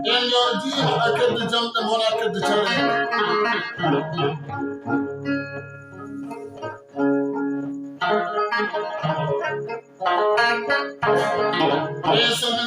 And your deal, I kept the jump and when I kept the challenge. Yes, I'm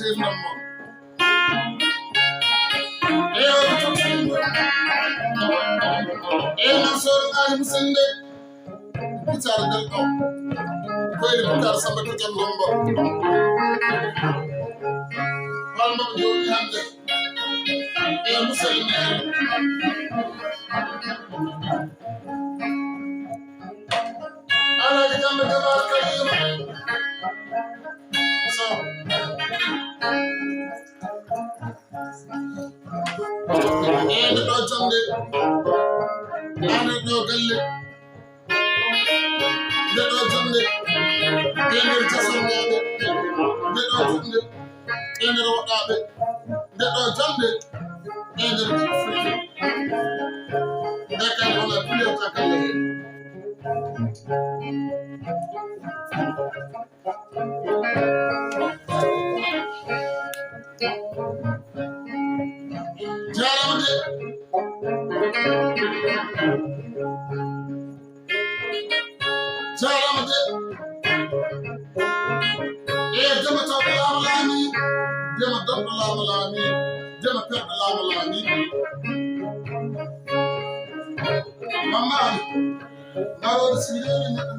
Bashir Nammo. Mansour Ali Musende. Bitar Delko. Koy Bitar Samba Kitan Lombo. Walma Jodi Hande. Musende. Ala Jamba Jamal Karim. So and do Sunday. And do Galle. Do Sunday. And do Sunday. Do Sunday. And do Wadabe. Do Sunday. And do that kind of a video tackle. Jaramade. Jama Tabalami. Jama Dabalami. Jama Petalami. Mama. Now the Sweden in the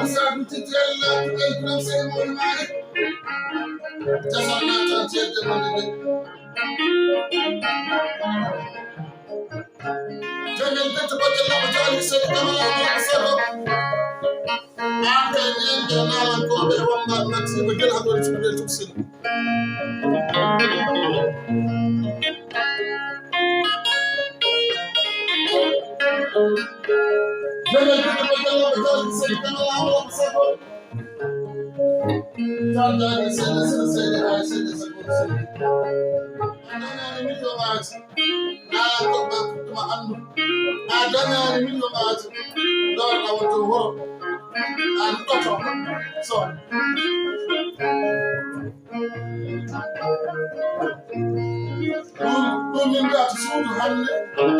بسبب تتيلا تقدم سيمون معي جسرنا تنتيل جمال جميل بنت بجل بجال سيد كمال الله سبب ما كان ينجلنا لنكو بيوم نكسي بجل هدول تبدل تبسل جميل بنت بجل بجال سيد كمال الله سبب جال سيد هاي سيد سبب أنا مليون مات أنا كنت ما أنو أنا مليون مات دار أو تهور أنا كنت so Domin da sudu hanne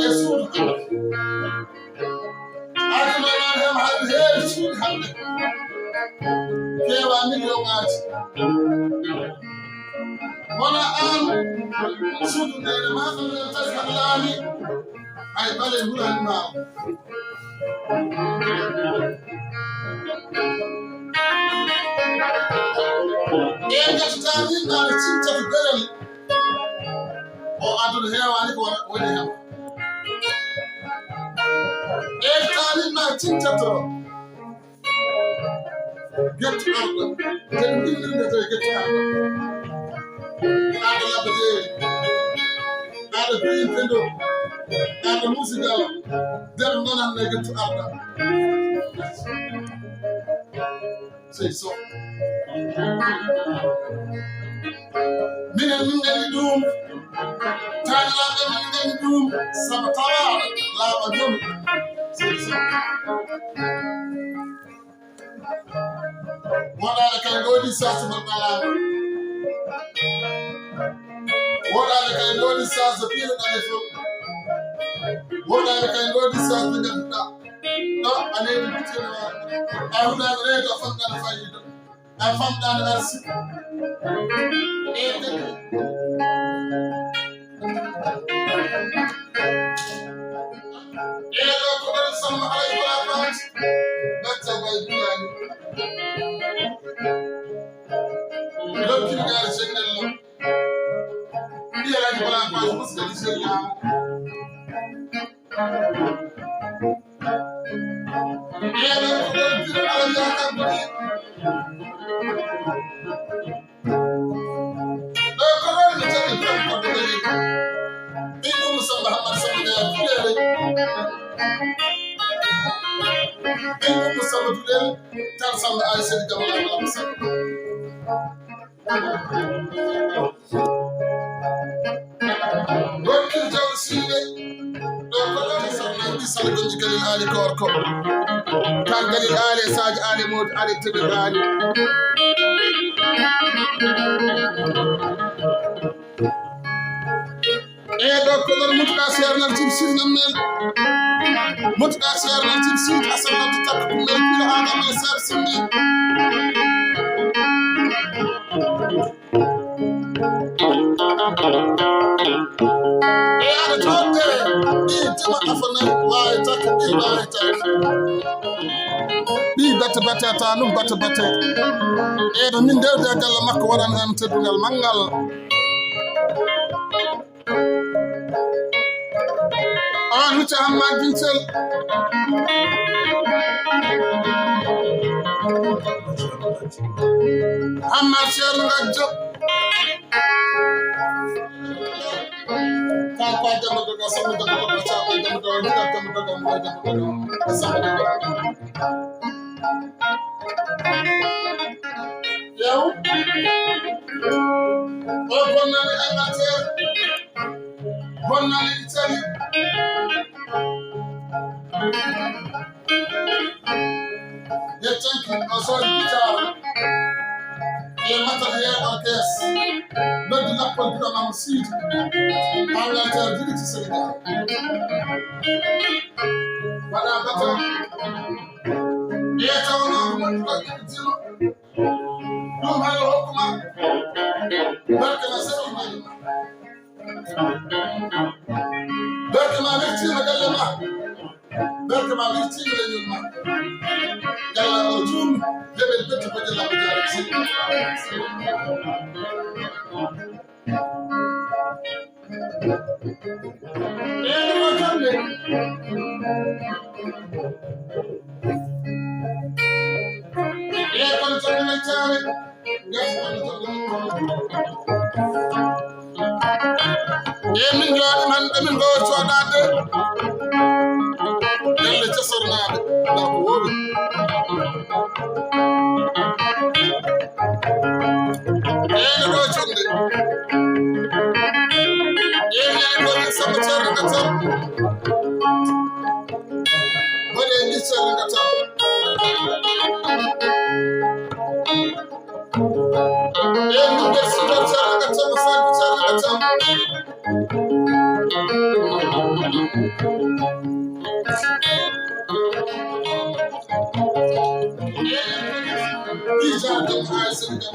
e sudu hanne adama na hem hanne sudu hanne kewa million ati wala an sudu ne ma ta halani ay bale hulan ma tani na cinta galal o adul hewani ko woni hem tani na cinta to get ardo den dindinde to get ardo ada labade ada green fendo ada musica den nonan ne get ardo say so من الندوم تالا من الندوم سبتلا لا بدوم ولا كان غودي ساس مطلا ولا كان غودي ساس بيرو دالفو ولا كان غودي ساس دغدا لا اني بيتنا اهنا ريدا فندان فايدو افندان ارسي Ela toda sama ay barabat batta baydiyani lokki ngal sengello ila di barabat muskali sella ela toda ala yakabri Muhammad sallallahu alaihi wasallam tarsal ay seen jamal Allah wakil jawsile do ko sallallahu alaihi wasallam galil ali korko kan galil ali saj ali mod ali tibi ali do ko dal mutka ser na ci sir na mel mutka ser na ci sir asal na tak ko mel ko adam na ser sinni ana tote ni tama afana wa tak ni wa tak bi bata ta num bata do min de gal makko wadan am tedungal mangal Nucha Hamad Vincel Hamad Sher Ngajo Kakwa jamu doga samu doga chamu jamu doga jamu doga samu Yo Bonali amateur Bonali Italy Yetenki asal bicara mata ya orkes bagi lapor kita mamsit Allah terjadi di Senegal pada kata dia tahu nak begitu belum hal hukum berkena sebab berkena mesti makalama berke ma wi ci la ñu ma yalla o jum debel becc ko jalla ko jalla ci ma tambe kon so na taare yes kon so min jooɗi man ɗemin ɗo coɗade galle casornade nda ko woɗi ene ɗo jonde ene ɗomin samba carriga tan woni e ndi carriga tan ene nder sudar carriga tan sadde carriga tan Dijadem ay sen de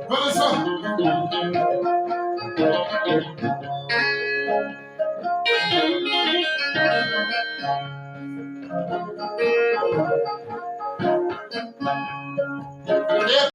wala sado